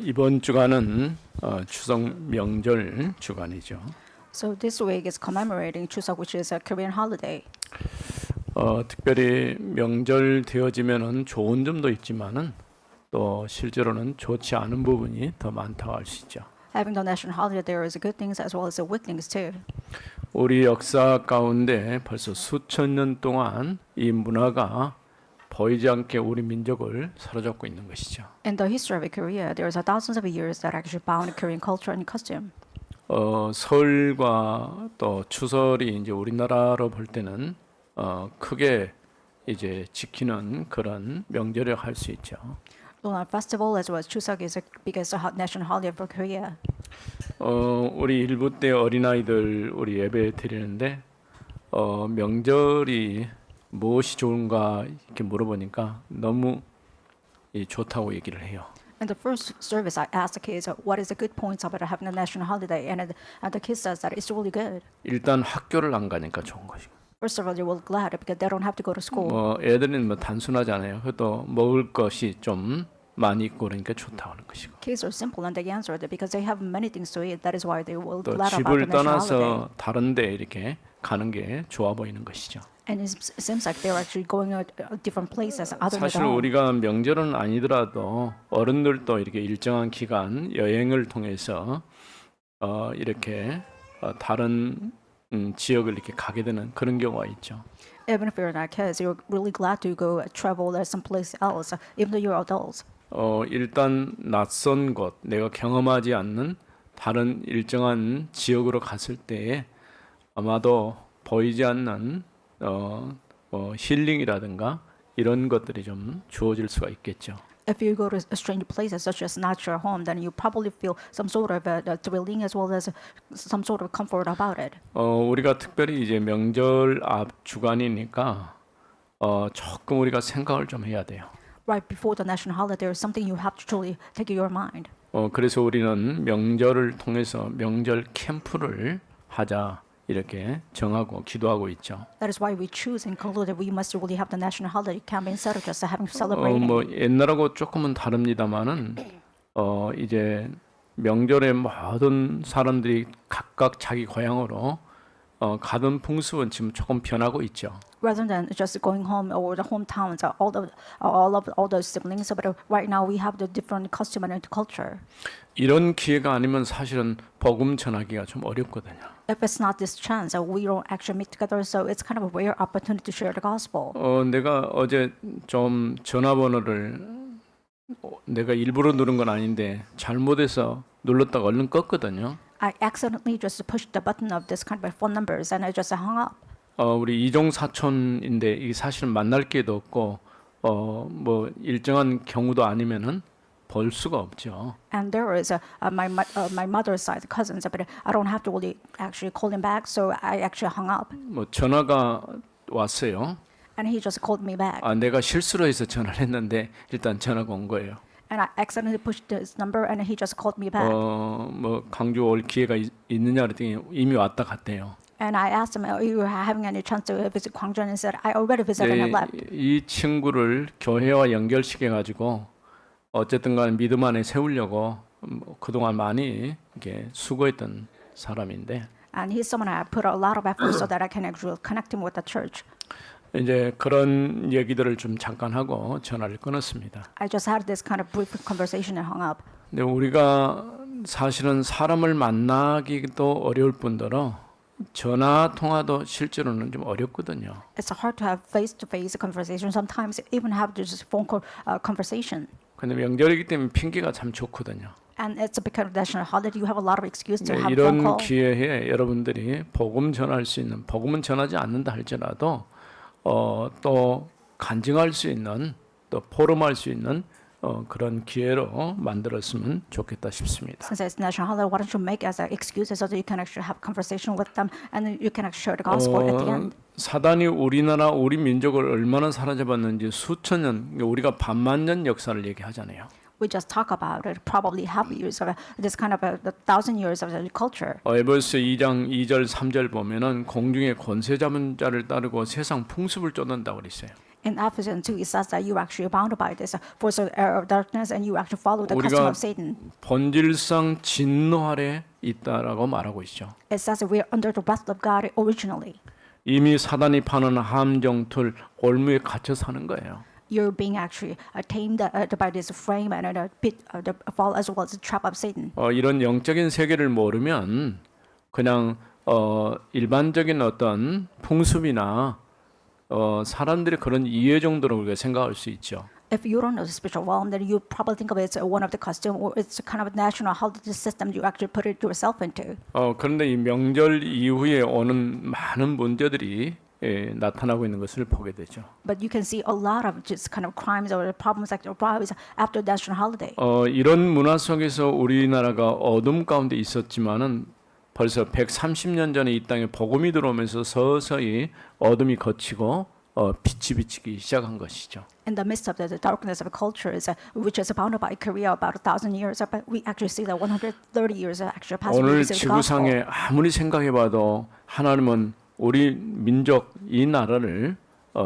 이번 주간은 추석 명절 주간이죠. So this week is commemorating Chuseok, which is a Korean holiday. 특별히 명절 되어지면은 좋은 점도 있지만은 또 실제로는 좋지 않은 부분이 더 많다고 할 수 있죠. Having the national holiday, there is good things as well as the weak things too. 우리 역사 가운데 벌써 수천 년 동안 이 문화가 보이지 않게 우리 민족을 사로잡고 있는 것이죠. In the history of Korea, there is thousands of years that actually bound Korean culture and costume. 설과 또 추설이 이제 우리나라로 볼 때는 크게 이제 지키는 그런 명절이라고 할 수 있죠. Lunar festival as well as Chuseok is the biggest national holiday for Korea. 우리 일부 때 어린아이들 우리 예배 드리는데 명절이 무엇이 좋은가 이렇게 물어보니까 너무 좋다고 얘기를 해요. In the first service, I asked the kids, what is the good points about having a national holiday? And the kids says that it's really good. 일단 학교를 안 가니까 좋은 것이고. First of all, they will glad because they don't have to go to school. 애들은 단순하잖아요. 그래도 먹을 것이 좀 많이 있고 그러니까 좋다고 하는 것이고. Kids are simple and they answer that because they have many things to eat. That is why they will 또 glad about the 집을 national holiday. 떠나서 다른데 이렇게 가는 게 좋아 보이는 것이죠. And it seems like they're actually going to different places other than 사실 home. 우리가 명절은 아니더라도 어른들도 이렇게 일정한 기간 여행을 통해서 이렇게 다른 지역을 이렇게 가게 되는 그런 경우가 있죠. Even if you're not kids, you're really glad to go travel someplace else, even though you're adults. 일단 낯선 곳, 내가 경험하지 않는 다른 일정한 지역으로 갔을 때에 아마도 보이지 않는 힐링이라든가 이런 것들이 좀 주어질 수가 있겠죠. If you go to strange places such as not your home, then you probably feel some sort of thrilling as well as some sort of comfort about it. 우리가 특별히 이제 명절 앞 주간이니까 조금 우리가 생각을 좀 해야 돼요. Right before the national holiday, there is something you have to truly take in your mind. 그래서 우리는 명절을 통해서 명절 캠프를 하자 이렇게 정하고 기도하고 있죠. That is why we choose and conclude that we must really have the national holiday campaign instead of just having celebrating. 뭐 옛날하고 조금은 다릅니다만은 이제 명절에 모든 사람들이 각각 자기 고향으로 가던 풍습은 지금 조금 변하고 있죠. Rather than just going home or the hometowns, all those siblings, but right now we have the different costume and culture. 이런 기회가 아니면 사실은 복음 전하기가 좀 어렵거든요. If it's not this chance, we don't actually meet together, so it's kind of a rare opportunity to share the gospel. 내가 어제 좀 전화번호를 내가 일부러 누른 건 아닌데 잘못해서 눌렀다가 얼른 껐거든요. I accidentally just pushed the button of this kind of phone numbers and I just hung up. 우리 이종 사촌인데 이 사실은 만날 기회도 없고 뭐 일정한 경우도 아니면은 볼 수가 없죠. And there is my mother's side cousins, but I don't have to really actually call him back, so I actually hung up. 뭐 전화가 왔어요. And he just called me back. 내가 실수로 해서 전화를 했는데 일단 전화가 온 거예요. And I accidentally pushed this number, and he just called me back. 뭐 강주 올 기회가 있느냐 그랬더니 이미 왔다 갔대요. And I asked him, "Are you having any chance to visit Gwangju?" And he said, "I already visited and left." 이 친구를 교회와 연결시켜 가지고 어쨌든 간에 믿음 안에 세우려고 그동안 많이 이렇게 수고했던 사람인데 And he's someone I put a lot of effort so that I can actually connect him with the church. 이제 그런 얘기들을 좀 잠깐 하고 전화를 끊었습니다. I just had this kind of brief conversation and hung up. 근데 우리가 사실은 사람을 만나기도 어려울 뿐더러 전화 통화도 실제로는 좀 어렵거든요. It's hard to have face-to-face conversation. Sometimes even have just phone call conversation. 근데 명절이기 때문에 핑계가 참 좋거든요. And it's because of national holiday. You have a lot of excuse to have phone 이런 call. 기회에 여러분들이 복음 전할 수 있는 복음은 전하지 않는다 할지라도 또 간증할 수 있는 또 포럼할 수 있는 그런 기회로 만들었으면 좋겠다 싶습니다. Since it's national holiday, why don't you make as an excuse so that you can actually have conversation with them and you can actually share the gospel at the end. 사단이 우리나라 우리 민족을 얼마나 사로잡았는지 수천 년 우리가 반만 년 역사를 얘기하잖아요. We just talk about it. Probably have years of this kind of a 1,000 years of culture. 에베소 2장 2절 3절 보면은 공중의 권세 잡은 자를 따르고 세상 풍습을 쫓는다고 그랬어요. In Ephesians 2, it says that you are actually bound by this force of error of darkness, and you actually follow the custom 우리가 of Satan. 본질상 진노 아래 있다라고 말하고 있죠. It says that we are under the wrath of God originally. 이미 사단이 파는 함정 틀 올무에 갇혀 사는 거예요. You're being actually tamed by this frame and the pit, the fall as well as the trap of Satan. 이런 영적인 세계를 모르면 그냥 일반적인 어떤 풍습이나 사람들이 그런 이해 정도로 우리가 생각할 수 있죠. If you don't know the spiritual realm, then you probably think of it as one of the custom or it's a kind of national holiday system you actually put it yourself into. 그런데 이 명절 이후에 오는 많은 문제들이 나타나고 있는 것을 보게 되죠. But you can see a lot of just kind of crimes or problems that arise after national holiday. 이런 문화 속에서 우리나라가 어둠 가운데 있었지만은 벌써 130년 전에 이 땅에 복음이 들어오면서 서서히 어둠이 걷히고 빛이 비치기 시작한 것이죠. In the midst of the darkness of cultures, which is bounded by Korea about 1,000 years, but we actually see that 130 years actually passed. 오늘 지구상에 아무리 생각해봐도 하나님은 우리 민족 이 나라를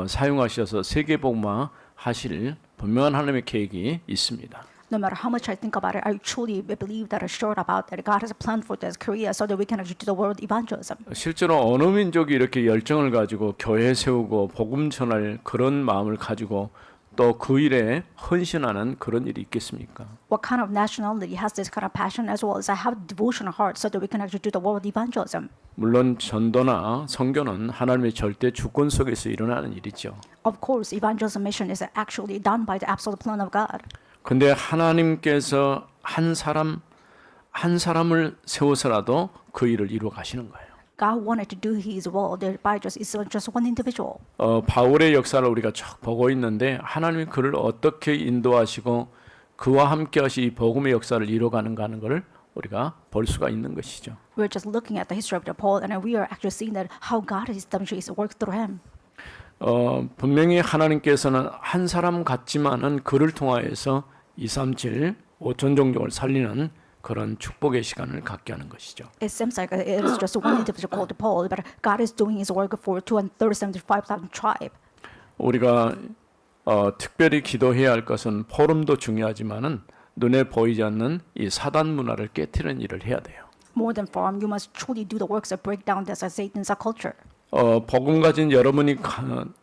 사용하셔서 세계 복음화 하실 분명한 하나님의 계획이 있습니다. No matter how much I think about it, I truly believe that assured about that God has a plan for this Korea so that we can actually do the world evangelism. 실제로 어느 민족이 이렇게 열정을 가지고 교회 세우고 복음 전할 그런 마음을 가지고 또 그 일에 헌신하는 그런 일이 있겠습니까? What kind of nationality has this kind of passion as well as I have devotional heart so that we can actually do the world evangelism? 물론 전도나 선교는 하나님의 절대 주권 속에서 일어나는 일이죠. Of course, evangelism mission is actually done by the absolute plan of God. 근데 하나님께서 한 사람을 세워서라도 그 일을 이루어 가시는 거예요. God wanted to do His will thereby it's just one individual. 바울의 역사를 우리가 쭉 보고 있는데 하나님이 그를 어떻게 인도하시고 그와 함께하시 이 복음의 역사를 이루어가는가 하는 것을 우리가 볼 수가 있는 것이죠. We're just looking at the history of the Paul, and we are actually seeing that how God is demonstrating His work through him. 분명히 하나님께서는 한 사람 같지만은 그를 통하여서 237, 5천 종족을 살리는 그런 축복의 시간을 갖게 하는 것이죠. It seems like it is just one individual called Paul, but God is doing His work for 275,000 tribe. 우리가 특별히 기도해야 할 것은 포럼도 중요하지만은 눈에 보이지 않는 이 사단 문화를 깨트리는 일을 해야 돼요. More than form, you must truly do the works that break down this Satan's culture. 복음 가진 여러분이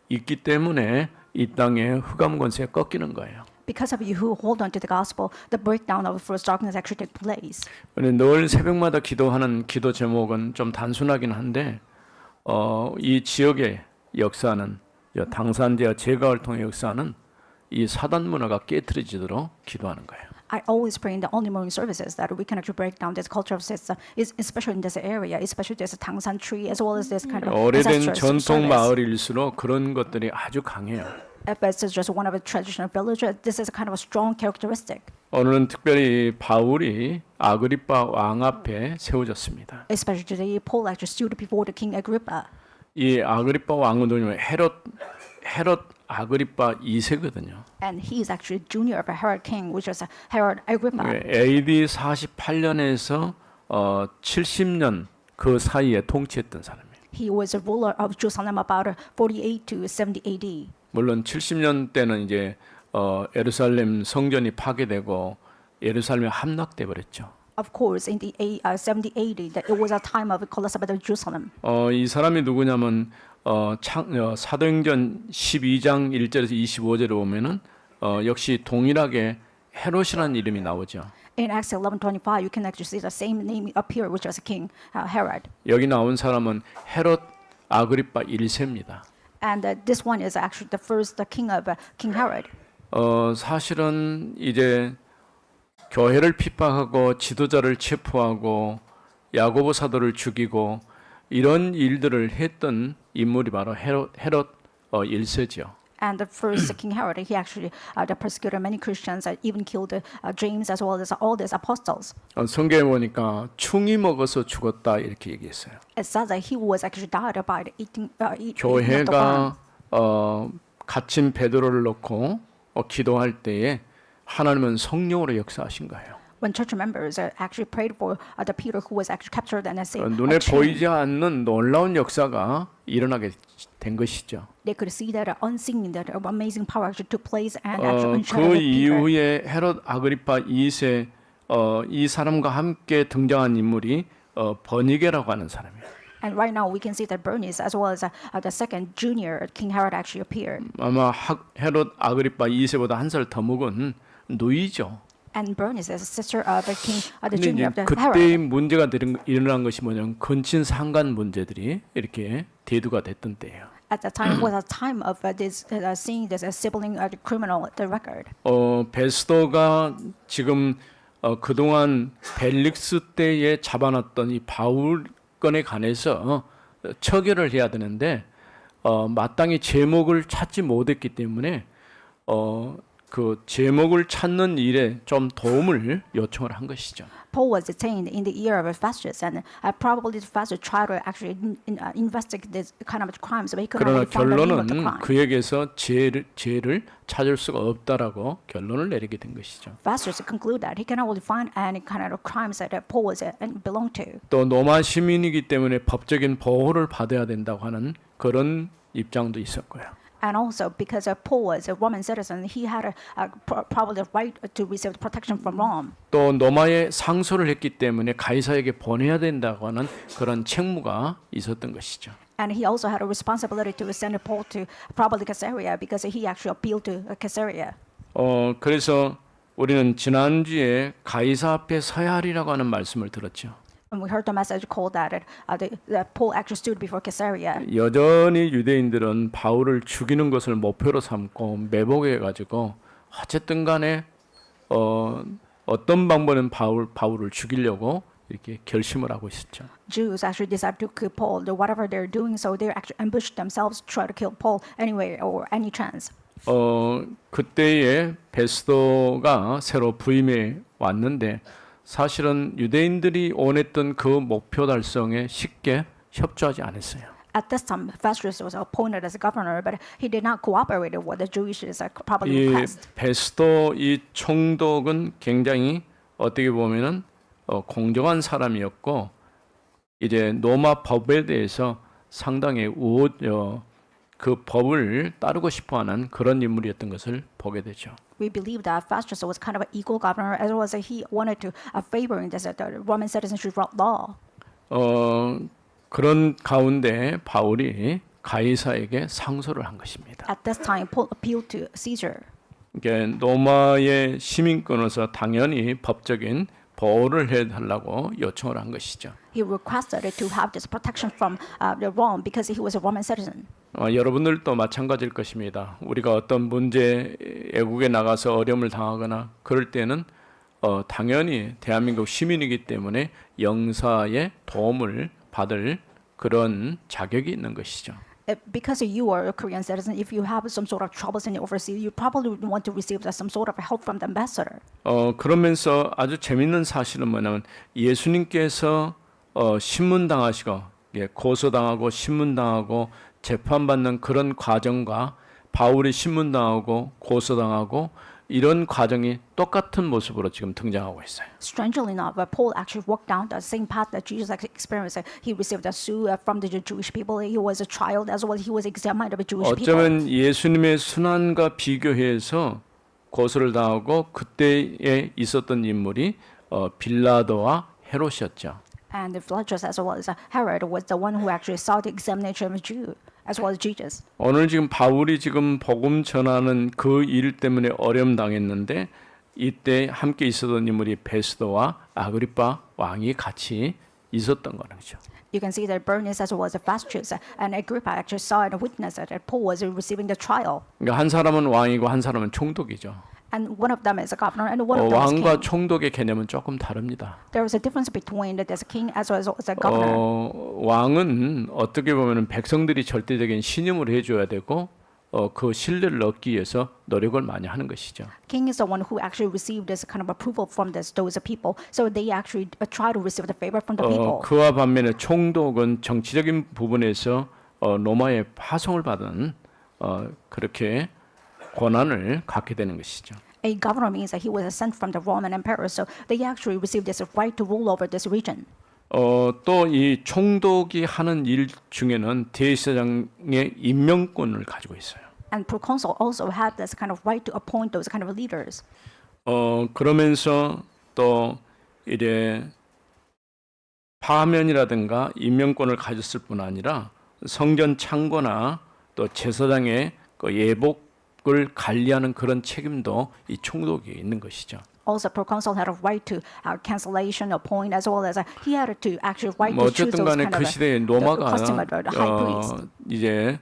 있기 때문에 이 땅의 흑암 권세가 꺾이는 거예요. Because of you who hold on to the gospel, the breakdown of first darkness actually take place. 늘 새벽마다 기도하는 기도 제목은 좀 단순하긴 한데 이 지역의 역사는 당산제와 제가를 통해 역사는 이 사단 문화가 깨트려지도록 기도하는 거예요. I always pray in the early morning services that we can actually break down this culture of system, especially in this area, especially this Tangsan tree, as well as this kind of 오래된 ancestral 전통 service. 마을일수록 그런 것들이 아주 강해요. If it's just one of the traditional villages, this is a kind of a strong characteristic. 오늘은 특별히 바울이 아그리파 왕 앞에 세워졌습니다. Especially today, Paul actually stood before the King Agrippa. 이 아그리파 왕은 누구냐면 헤롯 아그리파 2세거든요. And he is actually junior of Herod King, which was Herod Agrippa. AD 48년에서 70년 그 사이에 통치했던 사람이에요. He was a ruler of Jerusalem about 48 to 70 AD. 물론 70년 때는 이제 예루살렘 성전이 파괴되고 예루살렘이 함락돼 버렸죠. Of course, in the 70 AD, that it was a time of collapse of Jerusalem. 이 사람이 누구냐면 사도행전 12장 1절에서 25절에 보면은 역시 동일하게 헤롯이라는 이름이 나오죠. In Acts 11:25, you can actually see the same name appear, which was King Herod. 여기 나온 사람은 헤롯 아그리파 1세입니다. And this one is actually the first king of King Herod. 사실은 이제 교회를 핍박하고 지도자를 체포하고 야고보 사도를 죽이고 이런 일들을 했던 인물이 바로 헤롯 1세죠. And the first King Herod, he actually persecuted many Christians, even killed James as well as all these apostles. 성경에 보니까 충이 먹어서 죽었다 이렇게 얘기했어요. It says that he was actually died by the eating of the worm. 교회가 갇힌 베드로를 놓고 기도할 때에 하나님은 성령으로 역사하신 거예요. when church members actually prayed for the Peter who was actually captured and 눈에 보이지 않는 놀라운 역사가 일어나게 된 것이죠. they could see that unseen, that amazing power actually took place and actually 그 unshadowed Peter. 이후에 헤롯 아그리파 2세 이 사람과 함께 등장한 인물이 버니게라고 하는 사람이에요. And right now we can see that Bernice, as well as the second junior King Herod, actually appeared. 아마 헤롯 아그리파 2세보다 한 살 더 먹은 누이죠. And Bernice is a sister of the king, the 근데 junior 이제 of the 그때의 Herod. 문제가 일어난 것이 뭐냐면 근친 상간 문제들이 이렇게 대두가 됐던 때예요. At the time was a time of this seeing this sibling criminal the record. 베스도가 지금 그동안 벨릭스 때에 잡아놨던 이 바울 건에 관해서 처결을 해야 되는데 마땅히 제목을 찾지 못했기 때문에 그 제목을 찾는 일에 좀 도움을 요청을 한 것이죠. Paul was detained in the ear of Festus, and probably Festus tried to actually investigate this kind of crimes, but he couldn't 그러나 really find the name of the 결론은 crime. 그에게서 죄를 찾을 수가 없다라고 결론을 내리게 된 것이죠. Festus concluded that he cannot really find any kind of crimes that Paul was belonged to. 또 로마 시민이기 때문에 법적인 보호를 받아야 된다고 하는 그런 입장도 있었고요. And also because Paul was a Roman citizen, he had probably the right to receive protection from Rome. 또 로마에 상소를 했기 때문에 가이사에게 보내야 된다고 하는 그런 책무가 있었던 것이죠. And he also had a responsibility to send Paul to probably Caesarea because he actually appealed to Caesarea. 그래서 우리는 지난주에 가이사 앞에 서야 하리라고 하는 말씀을 들었죠. And we heard the message called that Paul actually stood before Caesarea. 여전히 유대인들은 바울을 죽이는 것을 목표로 삼고 매복해 가지고 어쨌든 간에 어떤 방법은 바울을 죽이려고 이렇게 결심을 하고 있었죠. Jews actually decided to kill Paul. Whatever they're doing, so they actually ambushed themselves to try to kill Paul anywhere or any chance. 그때에 베스도가 새로 부임해 왔는데 사실은 유대인들이 원했던 그 목표 달성에 쉽게 협조하지 않았어요. At this time, Festus was appointed as a governor, but he did not cooperate with the Jewish probably 이 request. 베스도 이 총독은 굉장히 어떻게 보면은 공정한 사람이었고 이제 로마 법에 대해서 상당히 그 법을 따르고 싶어하는 그런 인물이었던 것을 보게 되죠. We believe that Festus was kind of an equal governor, as well as he wanted to favor the Roman citizenship law. 그런 가운데 바울이 가이사에게 상소를 한 것입니다. At this time, Paul appealed to Caesar. 그러니까 로마의 시민권으로서 당연히 법적인 보호를 해달라고 요청을 한 것이죠. He requested to have this protection from the Rome because he was a Roman citizen. 여러분들도 마찬가지일 것입니다. 우리가 어떤 문제 애국에 나가서 어려움을 당하거나 그럴 때는 당연히 대한민국 시민이기 때문에 영사의 도움을 받을 그런 자격이 있는 것이죠. Because you are a Korean citizen, if you have some sort of troubles in the overseas, you probably want to receive some sort of help from the ambassador. 그러면서 아주 재밌는 사실은 뭐냐면 예수님께서 신문당하시고 고소당하고 신문당하고 재판받는 그런 과정과 바울이 신문당하고 고소당하고 이런 과정이 똑같은 모습으로 지금 등장하고 있어요. Strangely enough, Paul actually walked down the same path that Jesus experienced. He received a suit from the Jewish people. He was a child as well. He was examined by Jewish people. 어쩌면 예수님의 순환과 비교해서 고소를 당하고 그때에 있었던 인물이 빌라도와 헤롯이었죠. And the Philadelphus as well as Herod was the one who actually saw the examination of Jew as well as Jesus. 오늘 지금 바울이 지금 복음 전하는 그 일 때문에 어려움 당했는데 이때 함께 있었던 인물이 베스도와 아그리파 왕이 같이 있었던 거죠. You can see that Bernice as well as Festus and Agrippa actually saw and witnessed that Paul was receiving the trial. 그러니까 한 사람은 왕이고 한 사람은 총독이죠. And one of them is a governor and one of them is 왕과 king. 총독의 개념은 조금 다릅니다. There is a difference between the king as well as a governor. 왕은 어떻게 보면 백성들이 절대적인 신임을 해줘야 되고 그 신뢰를 얻기 위해서 노력을 많이 하는 것이죠. King is the one who actually received this kind of approval from those people, so they actually try to receive the favor from the people. 그와 반면에 총독은 정치적인 부분에서 로마의 파송을 받은 그렇게 권한을 갖게 되는 것이죠. A governor means that he was sent from the Roman Emperor, so they actually received this right to rule over this region. 또 이 총독이 하는 일 중에는 대제사장의 임명권을 가지고 있어요. And proconsul also had this kind of right to appoint those kind of leaders. 그러면서 또 이제 파면이라든가 임명권을 가졌을 뿐 아니라 성전 창고나 또 제사장의 그 예복을 관리하는 그런 책임도 이 총독이 있는 것이죠. Also, proconsul had a right to cancellation, appoint, as well as he had to actually right 뭐 to choose 어쨌든 those 간에 kind 그 of 시대에 the 로마가 customer, the high priest. 이제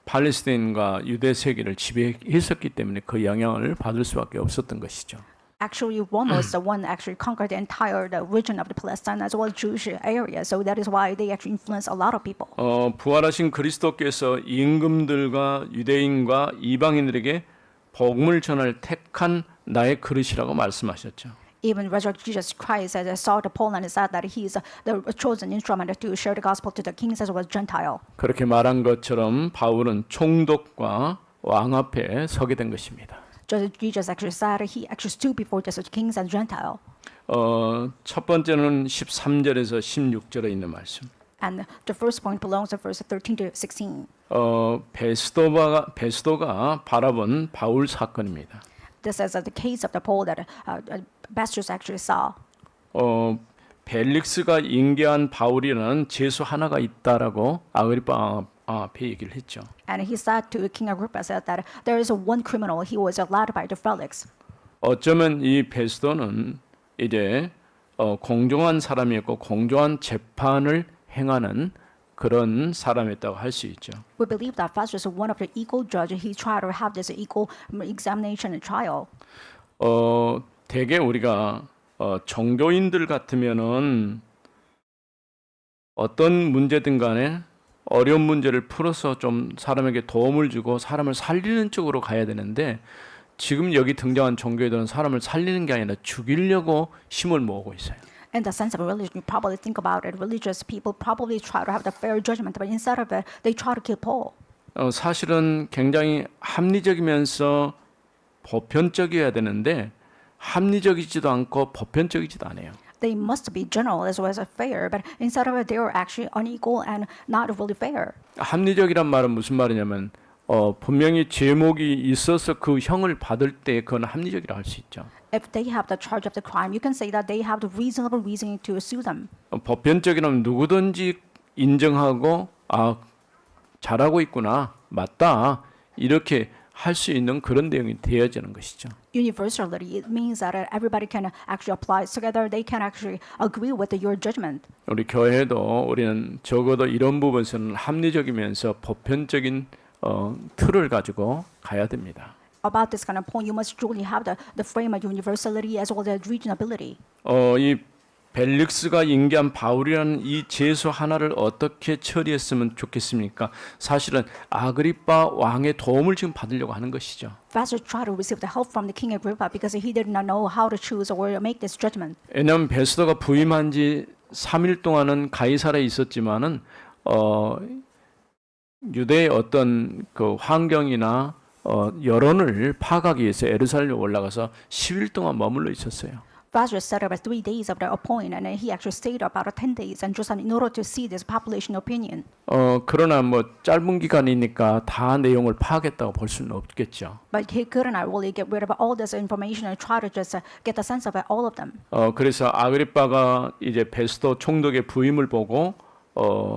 팔레스타인과 유대 세계를 지배했었기 때문에 그 영향을 받을 수밖에 없었던 것이죠. Actually, Rome was the one that actually conquered the entire the region of the Palestine as well as Jewish area. So that is why they actually influenced a lot of people. 부활하신 그리스도께서 임금들과 유대인과 이방인들에게 복음을 전할 택한 나의 그릇이라고 말씀하셨죠. Even resurrected Jesus Christ as saw the Paul and said that he is the chosen instrument to share the gospel to the kings as well as Gentile. 그렇게 말한 것처럼 바울은 총독과 왕 앞에 서게 된 것입니다. Just Jesus actually said he actually stood before the kings and Gentile. 첫 번째는 13절에서 16절에 있는 말씀. And the first point belongs to verse 13 to 16. 베스도가 바라본 바울 사건입니다. This is the case of the Paul that Festus actually saw. 벨릭스가 인계한 바울이라는 죄수 하나가 있다라고 아그리파 앞에 얘기를 했죠. And he said to King Agrippa said that there is one criminal. He was led by the Felix. 어쩌면 이 베스도는 이제 공정한 사람이었고 공정한 재판을 행하는 그런 사람이었다고 할 수 있죠. We believe that Festus is one of the equal judge. He tried to have this equal examination and trial. 대개 우리가 종교인들 같으면은 어떤 문제든 간에 어려운 문제를 풀어서 좀 사람에게 도움을 주고 사람을 살리는 쪽으로 가야 되는데 지금 여기 등장한 종교인들은 사람을 살리는 게 아니라 죽이려고 힘을 모으고 있어요. In the sense of religion, you probably think about it. Religious people probably try to have the fair judgment, but instead of it, they try to kill Paul. 사실은 굉장히 합리적이면서 보편적이어야 되는데 합리적이지도 않고 보편적이지도 않아요. They must be general as well as fair, but instead of it, they are actually unequal and not really fair. 합리적이란 말은 무슨 말이냐면 분명히 제목이 있어서 그 형을 받을 때 그건 합리적이라 할 수 있죠. If they have the charge of the crime, you can say that they have the reasonable reasoning to sue them. 보편적이라면 누구든지 인정하고 잘하고 있구나 맞다 이렇게 할 수 있는 그런 내용이 되어지는 것이죠. Universality, it means that everybody can actually apply together. They can actually agree with your judgment. 우리 교회도 우리는 적어도 이런 부분에서는 합리적이면서 보편적인 틀을 가지고 가야 됩니다. About this kind of point, you must truly have the frame of universality as well as reasonability. 이 벨릭스가 인계한 바울이라는 이 죄수 하나를 어떻게 처리했으면 좋겠습니까? 사실은 아그리파 왕의 도움을 지금 받으려고 하는 것이죠. Festus tried to receive the help from the king Agrippa because he did not know how to choose or make this judgment. 왜냐하면 베스도가 부임한 지 3일 동안은 가이사라에 있었지만은 유대의 어떤 그 환경이나 여론을 파악하기 위해서 예루살렘에 올라가서 10일 동안 머물러 있었어요. Festus set up 3 days of the appointment, and he actually stayed about 10 days in Jerusalem in order to see this population opinion. 그러나 뭐 짧은 기간이니까 다 내용을 파악했다고 볼 수는 없겠죠. But he couldn't really get rid of all this information and try to just get the sense of all of them. 그래서 아그리파가 이제 베스도 총독의 부임을 보고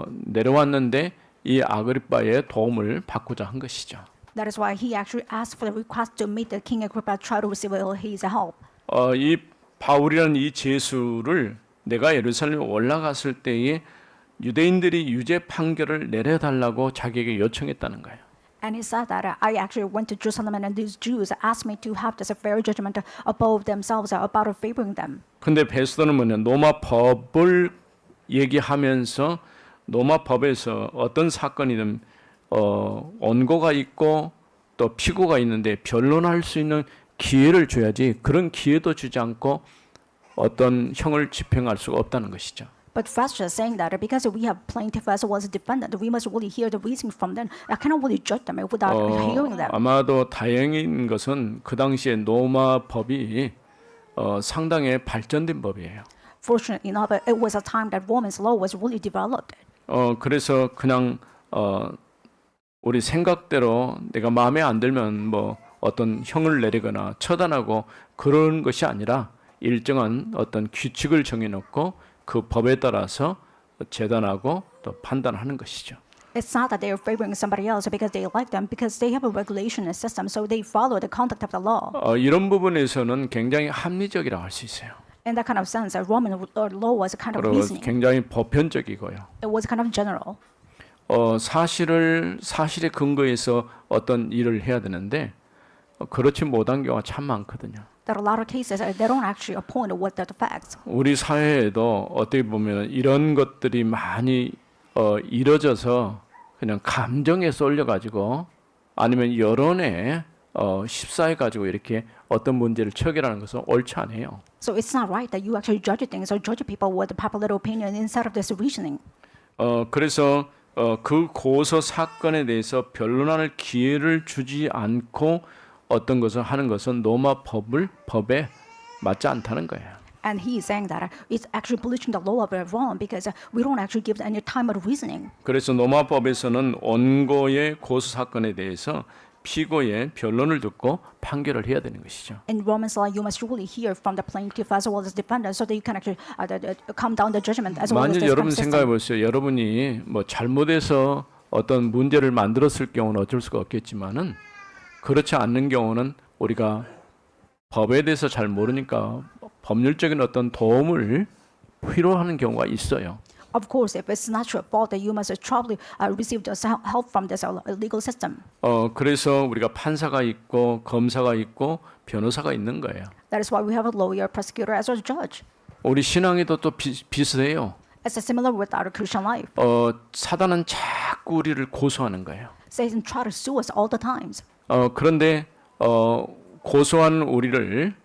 내려왔는데 이 아그리파의 도움을 받고자 한 것이죠. That is why he actually asked for the request to meet the king Agrippa, try to receive his help. 이 바울이라는 이 죄수를 내가 예루살렘에 올라갔을 때에 유대인들이 유죄 판결을 내려달라고 자기에게 요청했다는 거예요. And he said that I actually went to Jerusalem and these Jews asked me to have this fair judgment above themselves about favoring them. 근데 베스도는 뭐냐? 로마 법을 얘기하면서 로마 법에서 어떤 사건이든 원고가 있고 또 피고가 있는데 변론할 수 있는 기회를 줘야지 그런 기회도 주지 않고 어떤 형을 집행할 수가 없다는 것이죠. But Festus is saying that because we have plaintiff as well as defendant, we must really hear the reasoning from them. I cannot really judge them without hearing them. 아마도 다행인 것은 그 당시에 로마 법이 상당히 발전된 법이에요. Fortunately enough, it was a time that Roman's law was really developed. 그래서 그냥 우리 생각대로 내가 마음에 안 들면 뭐 어떤 형을 내리거나 처단하고 그런 것이 아니라 일정한 어떤 규칙을 정해놓고 그 법에 따라서 재단하고 또 판단하는 것이죠. It's not that they are favoring somebody else because they like them, because they have a regulation and system, so they follow the conduct of the law. 이런 부분에서는 굉장히 합리적이라고 할 수 있어요. In that kind of sense, Roman law was a kind of 그리고 reasoning. 굉장히 보편적이고요. It was kind of general. 사실에 근거해서 어떤 일을 해야 되는데 그렇지 못한 경우가 참 많거든요. There are a lot of cases they don't actually appoint what the facts. 우리 사회에도 어떻게 보면 이런 것들이 많이 이뤄져서 그냥 감정에 쏠려 가지고 아니면 여론에 휩싸여 가지고 이렇게 어떤 문제를 처결하는 것은 옳지 않아요. So it's not right that you actually judge things or judge people with a popular opinion instead of this reasoning. 그래서 그 고소 사건에 대해서 변론할 기회를 주지 않고 어떤 것을 하는 것은 로마 법에 맞지 않다는 거예요. And he is saying that it's actually polluting the law of Rome because we don't actually give any time of reasoning. 그래서 로마 법에서는 원고의 고소 사건에 대해서 피고의 변론을 듣고 판결을 해야 되는 것이죠. In Romans law, you must really hear from the plaintiff as well as defendant, so that you can actually calm down the judgment as well as 만일 this 여러분 kind of 생각해 system. 보세요. 여러분이 뭐 잘못해서 어떤 문제를 만들었을 경우는 어쩔 수가 없겠지만은 그렇지 않는 경우는 우리가 법에 대해서 잘 모르니까 법률적인 어떤 도움을 필요하는 경우가 있어요. Of course, if it's not your fault, that you must probably receive the help from this legal system. 그래서 우리가 판사가 있고 검사가 있고 변호사가 있는 거예요. That is why we have a lawyer, prosecutor, as well as judge. 우리 신앙에도 또 비슷해요. It's similar with our Christian life. 사단은 자꾸 우리를 고소하는 거예요. Satan try to sue us all the times. 그런데 고소한 우리를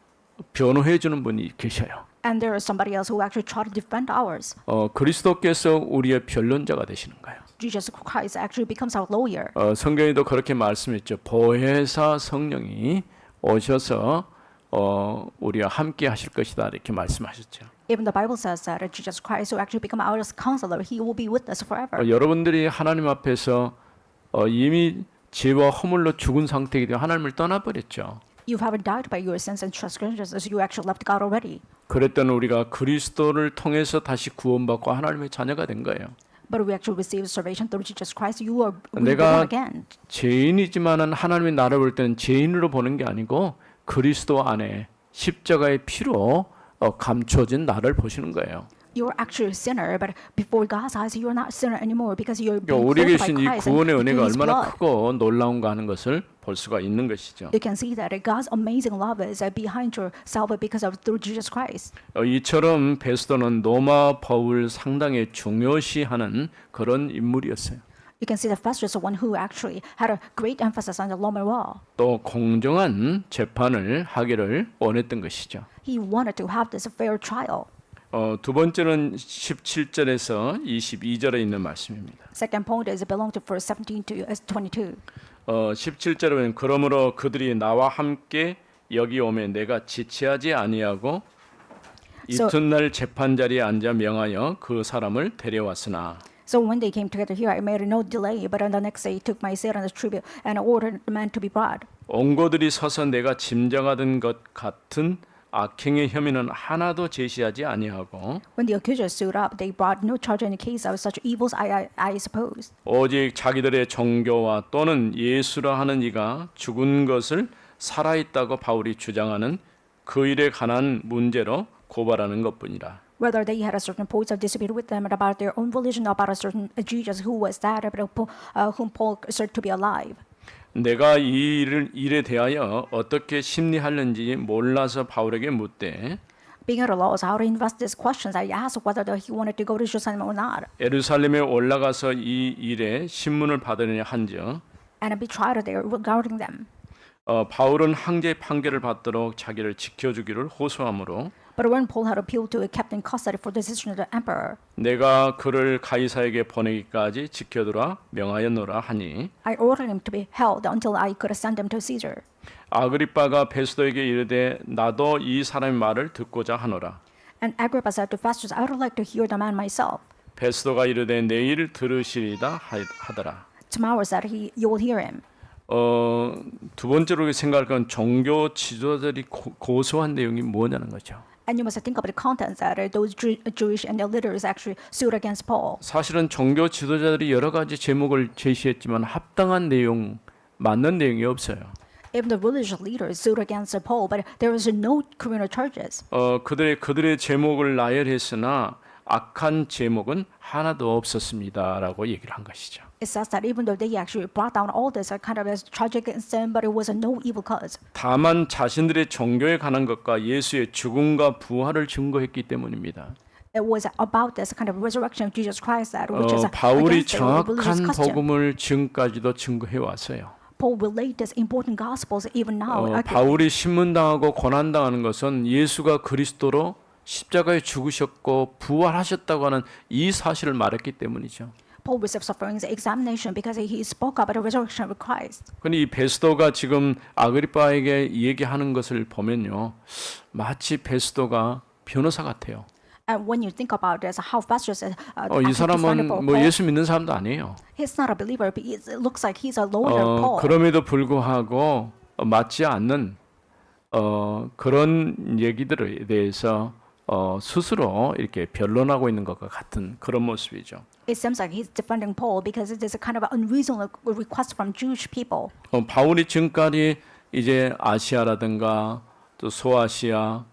변호해 주는 분이 계셔요. And there is somebody else who actually try to defend ours. 그리스도께서 우리의 변론자가 되시는 거예요. Jesus Christ actually becomes our lawyer. 성경에도 그렇게 말씀했죠. 보혜사 성령이 오셔서 우리와 함께 하실 것이다 이렇게 말씀하셨죠. Even the Bible says that Jesus Christ will actually become our counselor. He will be with us forever. 여러분들이 하나님 앞에서 이미 죄와 허물로 죽은 상태이기 때문에 하나님을 떠나버렸죠. You haven't died by your sins and transgressions, as you actually left God already. 그랬던 우리가 그리스도를 통해서 다시 구원받고 하나님의 자녀가 된 거예요. But we actually receive salvation through Jesus Christ. You are 내가 reborn again. 죄인이지만은 하나님이 나를 볼 때는 죄인으로 보는 게 아니고 그리스도 안에 십자가의 피로 감춰진 나를 보시는 거예요. You're actually a sinner, but before God's eyes, you're not a sinner anymore because you're being 우리에게 clothed by 주신 이 Christ 구원의 and through 은혜가 His 얼마나 blood. 크고 놀라운가 하는 것을 볼 수가 있는 것이죠. You can see that God's amazing love is behind your salvation because of through Jesus Christ. 이처럼 베스도는 로마 법을 상당히 중요시하는 그런 인물이었어요. You can see that Festus is one who actually had a great emphasis on the Roman law. 또 공정한 재판을 하기를 원했던 것이죠. He wanted to have this fair trial. 두 번째는 17절에서 22절에 있는 말씀입니다. Second point is belong to verse 17 to 22. 17절에 보면 그러므로 그들이 나와 함께 여기 오매 내가 지체하지 아니하고 이튿날 재판 자리에 앉아 명하여 그 사람을 데려왔으나 So when they came together here, I made no delay, but on the next day took my seat on the tribune and ordered the man to be brought. 원고들이 서서 내가 짐작하던 것 같은 악행의 혐의는 하나도 제시하지 아니하고 When the accusers stood up, they brought no charge in the case of such evils, I suppose. 오직 자기들의 종교와 또는 예수라 하는 이가 죽은 것을 살아있다고 바울이 주장하는 그 일에 관한 문제로 고발하는 것뿐이라. Whether they had a certain points of dispute with them about their own religion, about a certain Jesus who was that, whom Paul asserted to be alive. 내가 이 일에 대하여 어떻게 심리하는지 몰라서 바울에게 묻되 Being at a loss how to invest these questions, I asked whether he wanted to go to Jerusalem or not. 예루살렘에 올라가서 이 일에 신문을 받으려냐 한즉 And be tried there regarding them. 바울은 황제의 판결을 받도록 자기를 지켜주기를 호소하므로 But when Paul had appealed to a kept in custody for the decision of the emperor, 내가 그를 가이사에게 보내기까지 지켜두라 명하였노라 하니 I ordered him to be held until I could send him to Caesar. 아그리빠가 베스도에게 이르되 나도 이 사람의 말을 듣고자 하노라. And Agrippa said to Festus, I would like to hear the man myself. 베스도가 이르되 내일 들으시리다 하더라. Tomorrow said you will hear him. 두 번째로 생각할 건 종교 지도자들이 고소한 내용이 뭐냐는 거죠. And you must think of the contents that those Jewish and their leaders actually sued against Paul. 사실은 종교 지도자들이 여러 가지 제목을 제시했지만 합당한 내용, 맞는 내용이 없어요. Even the religious leaders sued against Paul, but there was no criminal charges. 그들의 제목을 나열했으나 악한 제목은 하나도 없었습니다라고 얘기를 한 것이죠. It says that even though they actually brought down all this kind of as tragic sin, but it was no evil cause. 다만 자신들의 종교에 관한 것과 예수의 죽음과 부활을 증거했기 때문입니다. It was about this kind of resurrection of Jesus Christ that which is 바울이 against the religious 정확한 custom. 복음을 지금까지도 증거해 왔어요. Paul relayed these important gospels even now. 바울이 신문당하고 고난당하는 것은 예수가 그리스도로 십자가에 죽으셨고 부활하셨다고 하는 이 사실을 말했기 때문이죠. Paul received sufferings, examination because he spoke about the resurrection of Christ. 근데 이 베스도가 지금 아그리빠에게 얘기하는 것을 보면요, 마치 베스도가 변호사 같아요. And when you think about this, how Festus is 이 사람은 뭐 예수 믿는 사람도 아니에요. He's not a believer, but it looks like he's a lawyer, Paul. 그럼에도 불구하고 맞지 않는 그런 얘기들에 대해서 스스로 이렇게 변론하고 있는 것과 같은 그런 모습이죠. It seems like he's defending Paul because it is a kind of unreasonable request from Jewish people. 바울이 지금까지 이제 아시아라든가 또 소아시아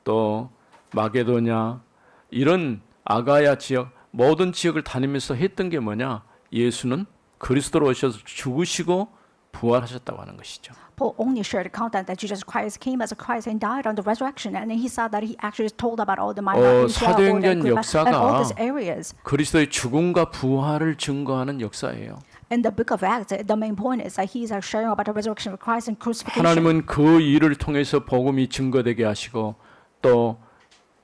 또 마게도냐 이런 아가야 지역 모든 지역을 다니면서 했던 게 뭐냐? 예수는 그리스도로 오셔서 죽으시고 부활하셨다고 하는 것이죠. Paul only shared the content that Jesus Christ came as a Christ and died on the resurrection, and then he said that he actually told about all the 사도행전 역사가 and all these areas. 그리스도의 죽음과 부활을 증거하는 역사예요. In the book of Acts, the main point is that he's sharing about the resurrection of Christ and crucifixion. 하나님은 그 일을 통해서 복음이 증거되게 하시고 또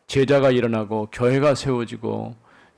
제자가 일어나고 교회가 세워지고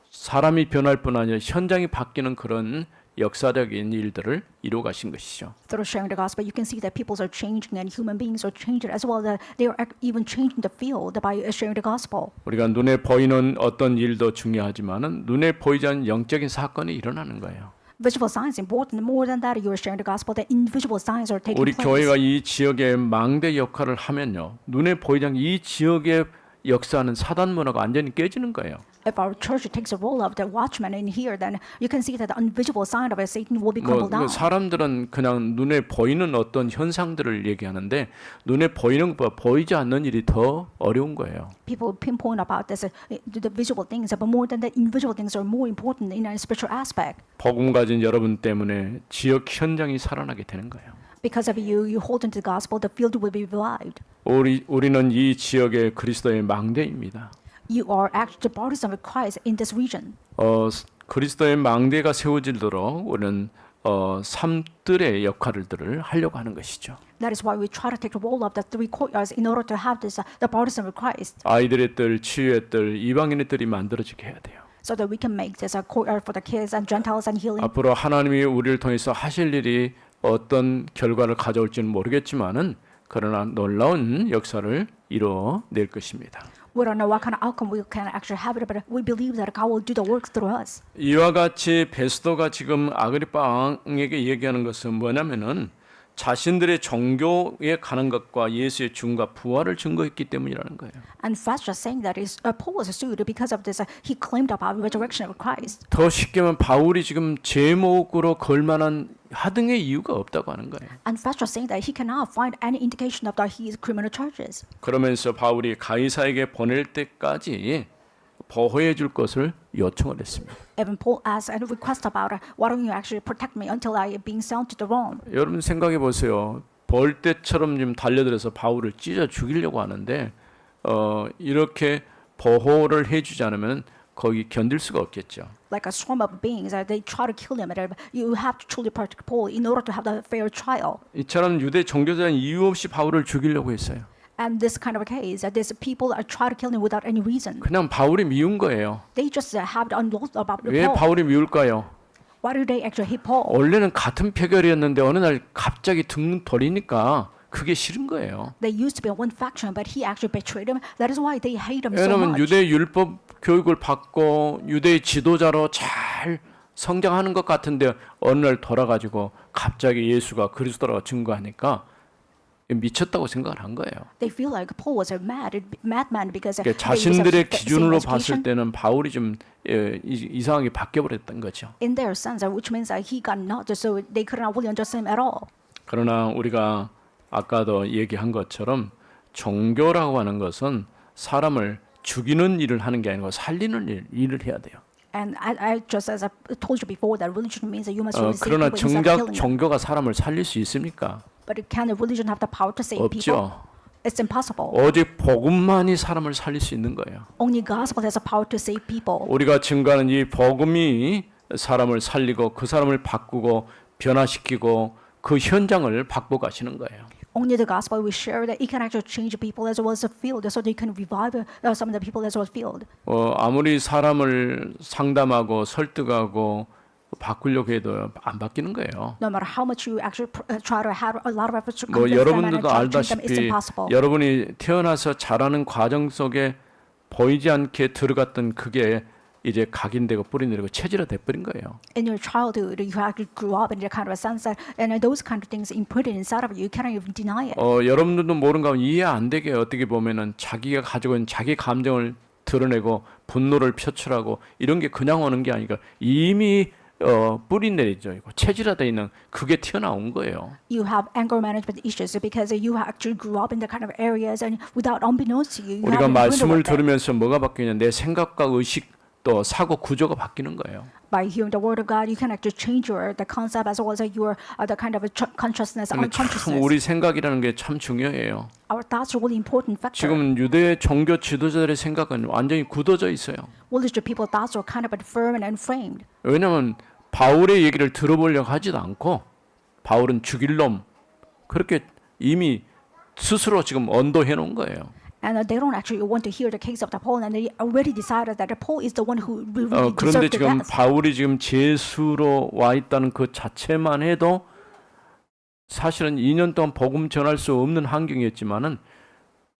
사람이 변할 뿐 아니라 현장이 바뀌는 그런 역사적인 일들을 이루어 가신 것이죠. Through sharing the gospel, you can see that peoples are changing and human beings are changing as well. That they are even changing the field by sharing the gospel. 우리가 눈에 보이는 어떤 일도 중요하지만은 눈에 보이지 않는 영적인 사건이 일어나는 거예요. Visible signs important. More than that, you are sharing the gospel. That invisible signs are taking 우리 place. 교회가 이 지역의 망대 역할을 하면요, 눈에 보이지 않는 이 지역의 역사는 사단 문화가 완전히 깨지는 거예요. If our church takes a role of the watchman in here, then you can see that the invisible sign of Satan will be crumbled down. 사람들은 그냥 눈에 보이는 어떤 현상들을 얘기하는데 눈에 보이는 것보다 보이지 않는 일이 더 어려운 거예요. People pinpoint about this, the visible things, but more than the invisible things are more important in a spiritual aspect. 복음 가진 여러분 때문에 지역 현장이 살아나게 되는 거예요. Because of you, you hold into the gospel, the field will be revived. 우리는 이 지역의 그리스도의 망대입니다. You are actually the bodies of Christ in this region. 그리스도의 망대가 세워지도록 우리는 삼들의 역할들을 하려고 하는 것이죠. That is why we try to take the role of the three courtyards in order to have this the bodies of Christ, 아이들의 뜰, 치유의 뜰, 이방인의 뜰이 만들어지게 해야 돼요. so that we can make this a courtyard for the kids and Gentiles and healing. 앞으로 하나님이 우리를 통해서 하실 일이 어떤 결과를 가져올지는 모르겠지만은 그러나 놀라운 역사를 이루어낼 것입니다. We don't know what kind of outcome we can actually have, but we believe that God will do the work through us. 이와 같이 베스도가 지금 아그리빠 왕에게 얘기하는 것은 뭐냐면은 자신들의 종교에 관한 것과 예수의 죽음과 부활을 증거했기 때문이라는 거예요. And Festus saying that is Paul was sued because of this. He claimed about the resurrection of Christ. 더 쉽게 말하면 바울이 지금 제목으로 걸만한 하등의 이유가 없다고 하는 거예요. And Festus saying that he cannot find any indication of that his criminal charges. 그러면서 바울이 가이사에게 보낼 때까지 보호해 줄 것을 요청을 했습니다. Even Paul asked and request about why don't you actually protect me until I am being sent to the Rome? 여러분 생각해 보세요. 벌떼처럼 좀 달려들어서 바울을 찢어 죽이려고 하는데 이렇게 보호를 해주지 않으면 거기 견딜 수가 없겠죠. Like a swarm of beings, they try to kill him. And you have to truly protect Paul in order to have the fair trial. 이처럼 유대 종교자는 이유 없이 바울을 죽이려고 했어요. And this kind of a case, these people are trying to kill him without any reason. 그냥 바울이 미운 거예요. They just have the unload about 왜 Paul. 바울이 미울까요? Why do they actually hate Paul? 원래는 같은 표결이었는데 어느 날 갑자기 등 돌리니까 그게 싫은 거예요. They used to be one faction, but he actually betrayed him. That is why they hate him so 왜냐하면 much. 유대 율법 교육을 받고 유대의 지도자로 잘 성장하는 것 같은데 어느 날 돌아가지고 갑자기 예수가 그리스도라고 증거하니까 미쳤다고 생각을 한 거예요. They feel like Paul was a madman because 그러니까 they used 자신들의 the same 기준으로 education. 봤을 때는 바울이 좀 이상하게 바뀌어버렸던 거죠. In their sense, which means that he got nudged, so they could not really understand him at all. 그러나 우리가 아까도 얘기한 것처럼 종교라고 하는 것은 사람을 죽이는 일을 하는 게 아니고 살리는 일을 해야 돼요. And I just as I told you before, that religion means that you must really save 그러나 people instead of 정작 killing them. 종교가 사람을 살릴 수 있습니까? But can a religion have the power to save people? 없죠. It's impossible. 오직 복음만이 사람을 살릴 수 있는 거예요. Only gospel has the power to save people. 우리가 증거하는 이 복음이 사람을 살리고 그 사람을 바꾸고 변화시키고 그 현장을 바꿔 가시는 거예요. Only the gospel we share that it can actually change people as well as the field, so they can revive some of the people as well as field. 아무리 사람을 상담하고 설득하고 바꾸려고 해도 안 바뀌는 거예요. No matter how much you actually try to have a lot of efforts to 뭐 convince them and 여러분들도 try to change them, it's 알다시피 impossible. 여러분이 태어나서 자라는 과정 속에 보이지 않게 들어갔던 그게 이제 각인되고 뿌리내리고 체질화 돼버린 거예요. In your childhood, you actually grew up in the kind of a sense that, and those kind of things imprinted inside of you, you cannot even deny it. 여러분들도 모르는 가면 이해 안 되게 어떻게 보면은 자기가 가지고 있는 자기 감정을 드러내고 분노를 표출하고 이런 게 그냥 오는 게 아니라 이미 뿌리내리죠. 체질화되어 있는 그게 튀어나온 거예요. You have anger management issues because you actually grew up in the kind of areas, and without unbeknownst to you, you 우리가 have 말씀을 imprinted with it. 들으면서 뭐가 바뀌냐? 내 생각과 의식 또 사고 구조가 바뀌는 거예요. By hearing the word of God, you can actually change the concept as well as your the kind of a consciousness, 근데 참 unconsciousness. 우리 생각이라는 게 참 중요해요. Our thoughts are really important factor. 지금 유대 종교 지도자들의 생각은 완전히 굳어져 있어요. Religious people thoughts are kind of firm and framed. 왜냐하면 바울의 얘기를 들어보려고 하지도 않고 바울은 죽일 놈 그렇게 이미 스스로 지금 언도해 놓은 거예요. And they don't actually want to hear the case of the Paul, and they already decided that the Paul is the one who really 그런데 deserved the 지금 death. 바울이 지금 제수로 와 있다는 그 자체만 해도 사실은 2년 동안 복음 전할 수 없는 환경이었지만은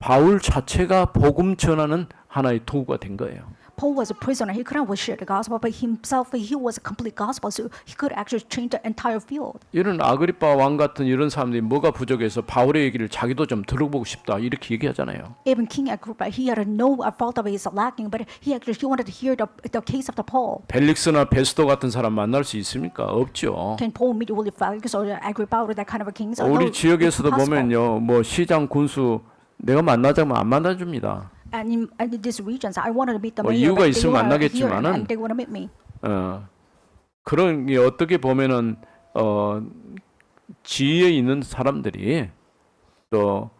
바울 자체가 복음 전하는 하나의 도구가 된 거예요. Paul was a prisoner. He couldn't share the gospel, but himself, he was a complete gospel, so he could actually change the entire field. 이런 아그리파 왕 같은 이런 사람들이 뭐가 부족해서 바울의 얘기를 자기도 좀 들어보고 싶다 이렇게 얘기하잖아요. Even King Agrippa, he had no fault of his lacking, but he wanted to hear the case of the Paul. 벨릭스나 베스도 같은 사람 만날 수 있습니까? 없죠. Can Paul meet with Felix or Agrippa or that kind of a king? So no, 우리 it's 지역에서도 impossible. 보면요, 뭐 시장 군수 내가 만나자면 안 만나줍니다. And in these regions, I wanted to meet the 뭐 mayor, 이유가 but they 있으면 were here 만나겠지만은 and they want to meet me. 그런 게 어떻게 보면은 지위에 있는 사람들이 또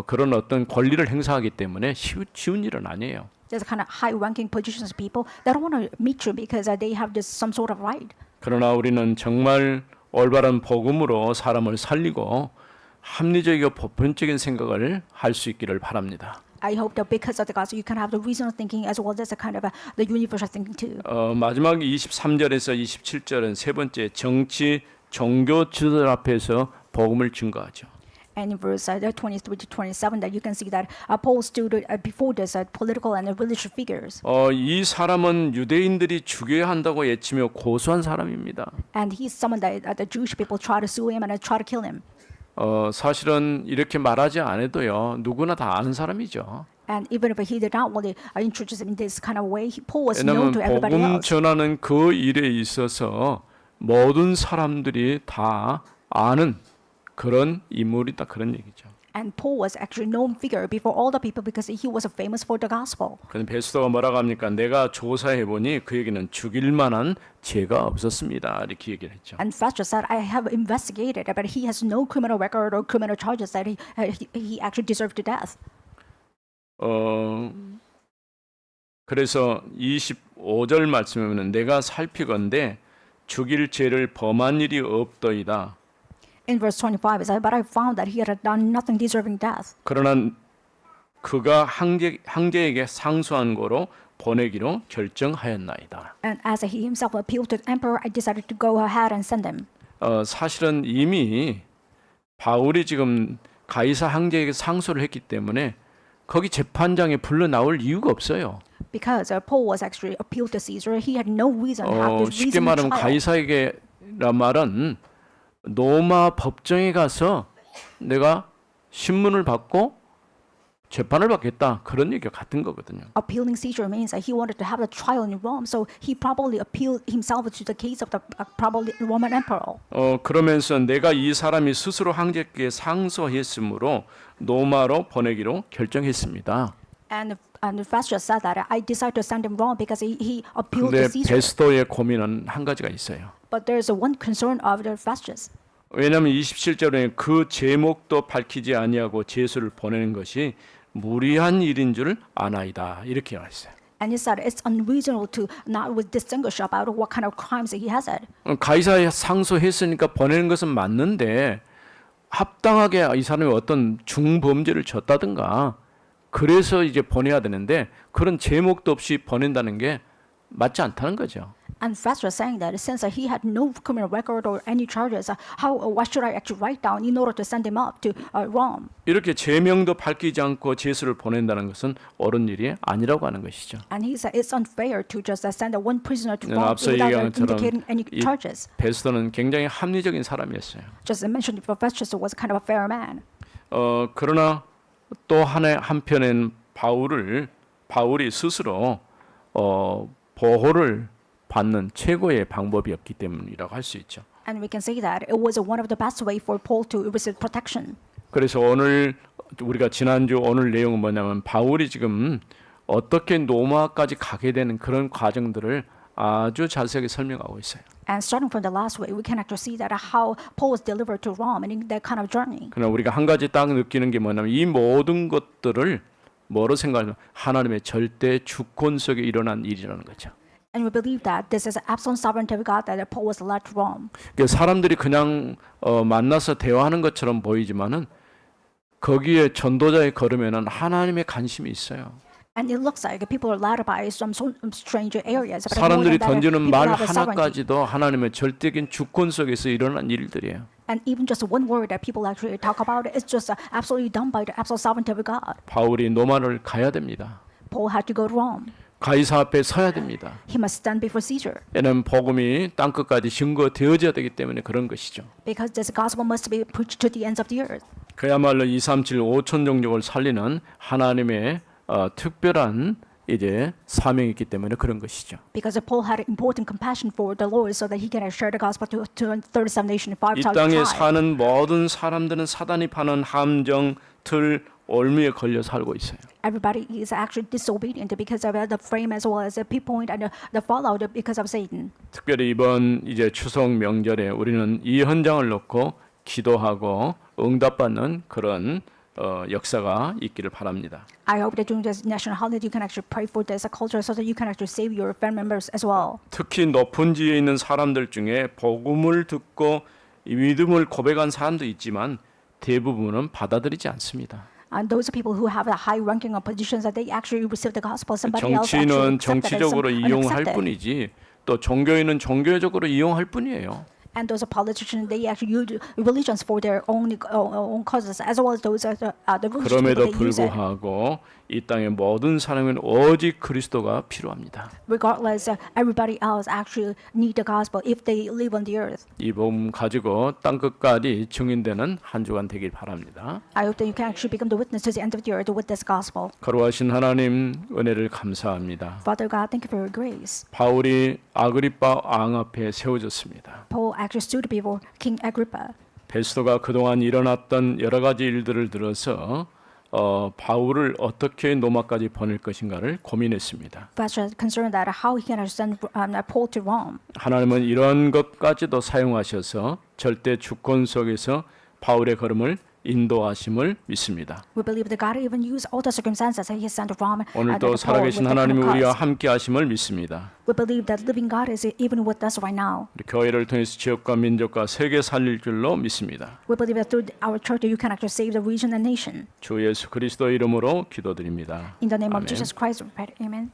그런 어떤 권리를 행사하기 때문에 쉬운 일은 아니에요. There's kind of high-ranking positions people that don't want to meet you because they have this some sort of right. 그러나 우리는 정말 올바른 복음으로 사람을 살리고 합리적이고 보편적인 생각을 할 수 있기를 바랍니다. I hope that because of the gospel, you can have the reasonable thinking as well as the kind of the universal thinking too. 마지막 23절에서 27절은 세 번째 정치 종교 지도자 앞에서 복음을 증거하죠. And in verse 23 to 27, that you can see that Paul stood before this political and religious figures, 이 사람은 유대인들이 죽여야 한다고 외치며 고소한 사람입니다. and he's someone that the Jewish people try to sue him and try to kill him. 사실은 이렇게 말하지 않아도요 누구나 다 아는 사람이죠. And even if he did not want to introduce him in this kind of way, Paul was known 왜냐하면 to everybody 복음 else. 전하는 그 일에 있어서 모든 사람들이 다 아는 그런 인물이다 그런 얘기죠. And Paul was actually known figure before all the people because he was famous for the gospel. 그런데 베스도가 뭐라고 합니까? 내가 조사해 보니 그에게는 죽일 만한 죄가 없었습니다. 이렇게 얘기를 했죠. And Festus said, I have investigated, but he has no criminal record or criminal charges that he actually deserved to death. 그래서 25절 말씀에 보면 내가 살피건대 죽일 죄를 범한 일이 없더이다. In verse 25 it says, but I found that he had done nothing deserving death. 그러나 그가 황제에게 상소한 거로 보내기로 결정하였나이다. And as he himself appealed to the emperor, I decided to go ahead and send him. 사실은 이미 바울이 지금 가이사 황제에게 상소를 했기 때문에 거기 재판장에 불러 나올 이유가 없어요. Because Paul was actually appealed to Caesar, he had no reason to have this 쉽게 reason 말하면 trial. 가이사에게란 말은 로마 법정에 가서 내가 신문을 받고 재판을 받겠다 그런 얘기가 같은 거거든요. Appealing Caesar means that he wanted to have a trial in Rome, so he probably appealed himself to the case of the probably Roman emperor. 그러면서 내가 이 사람이 스스로 황제께 상소했으므로 로마로 보내기로 결정했습니다. And Festus said that I decided to send him Rome because he appealed 근데 to Caesar. 베스도의 고민은 한 가지가 있어요. But there's one concern of the Festus. 왜냐하면 27절에 그 제목도 밝히지 아니하고 제수를 보내는 것이 무리한 일인 줄 아나이다 이렇게 말했어요. And he said it's unreasonable to not distinguish about what kind of crimes he has had. 가이사에 상소했으니까 보내는 것은 맞는데 합당하게 이 사람이 어떤 중범죄를 졌다든가 그래서 이제 보내야 되는데 그런 제목도 없이 보낸다는 게 맞지 않다는 거죠. And Festus saying that since he had no criminal record or any charges, what should I actually write down in order to send him up to Rome? 이렇게 제명도 밝히지 않고 제수를 보낸다는 것은 옳은 일이 아니라고 하는 것이죠. And he said it's unfair to just send one prisoner to Rome 앞서 without 얘기한 것처럼 indicating any 이 charges. 베스도는 굉장히 합리적인 사람이었어요. Just mentioned before, Festus was kind of a fair man. 그러나 또 한편엔 바울이 스스로 보호를 받는 최고의 방법이었기 때문이라고 할 수 있죠. And we can say that it was one of the best way for Paul to receive protection. 그래서 오늘 우리가 지난주 오늘 내용은 뭐냐면 바울이 지금 어떻게 로마까지 가게 되는 그런 과정들을 아주 자세하게 설명하고 있어요. And starting from the last way, we can actually see that how Paul was delivered to Rome and in that kind of journey. 그러나 우리가 한 가지 딱 느끼는 게 뭐냐면 이 모든 것들을 뭐로 생각하면 하나님의 절대 주권 속에 일어난 일이라는 거죠. And we believe that this is absolute sovereignty of God that Paul was led to Rome. 사람들이 그냥 만나서 대화하는 것처럼 보이지만은 거기에 전도자의 걸음에는 하나님의 관심이 있어요. And it looks like people are led by some strange areas. But more 사람들이 than that, 던지는 people 말 have a sovereignty. 하나까지도 하나님의 절대적인 주권 속에서 일어난 일들이에요. And even just one word that people actually talk about is just absolutely done by the absolute sovereignty of God. 바울이 로마를 가야 됩니다. Paul had to go to Rome. 가이사 앞에 서야 됩니다. He must stand before Caesar. 이는 복음이 땅 끝까지 증거되어져야 되기 때문에 그런 것이죠. Because this gospel must be preached to the ends of the earth. 그야말로 237 5천 종족을 살리는 하나님의 특별한 이제 사명이 있기 때문에 그런 것이죠. Because Paul had important compassion for the Lord, so that he can share the gospel to 37 nations, 5 이 tribes. 땅에 사는 모든 사람들은 사단이 파는 함정, 틀, 올무에 걸려 살고 있어요. Everybody is actually disobedient because of the frame as well as the pinpoint and the fallout because of Satan. 특별히 이번 이제 추석 명절에 우리는 이 현장을 놓고 기도하고 응답받는 그런 역사가 있기를 바랍니다. I hope that during this national holiday you can actually pray for this culture so that you can actually save your family members as well. 특히 높은 지위에 있는 사람들 중에 복음을 듣고 믿음을 고백한 사람도 있지만 대부분은 받아들이지 않습니다. And those people who have a high ranking of positions that they actually receive the gospel, somebody else actually 정치인은 accepted it, 정치적으로 이용할 unaccepted. 뿐이지 또 종교인은 종교적으로 이용할 뿐이에요. And those politicians, they actually use religions for their own causes, as well as those the religious people 그럼에도 they use it. 불구하고 이 땅의 모든 사람은 오직 그리스도가 필요합니다. Regardless, everybody else actually need the gospel if they live on the earth. 이 복음 가지고 땅 끝까지 증인되는 한 주간 되길 바랍니다. I hope that you can actually become the witness to the end of the earth with this gospel. 거룩하신 하나님 은혜를 감사합니다. Father God, thank you for your grace. 바울이 아그리파 왕 앞에 세워졌습니다. Paul actually stood before King Agrippa. 베스도가 그동안 일어났던 여러 가지 일들을 들어서 바울을 어떻게 로마까지 보낼 것인가를 고민했습니다. Festus concerned that how he can send Paul to Rome. 하나님은 이런 것까지도 사용하셔서 절대 주권 속에서 바울의 걸음을 인도하심을 믿습니다. We believe that God even used all the circumstances that He sent from 오늘도 the 살아계신 Paul with the 하나님이 우리와 cause. 함께 하심을 믿습니다. We believe that living God is even with us right now. 우리 교회를 통해서 지역과 민족과 세계 살릴 줄로 믿습니다. We believe that through our church you can actually save the region and nation. 주 예수 그리스도 이름으로 기도드립니다. In the name of 아멘. Jesus Christ, we pray. Amen.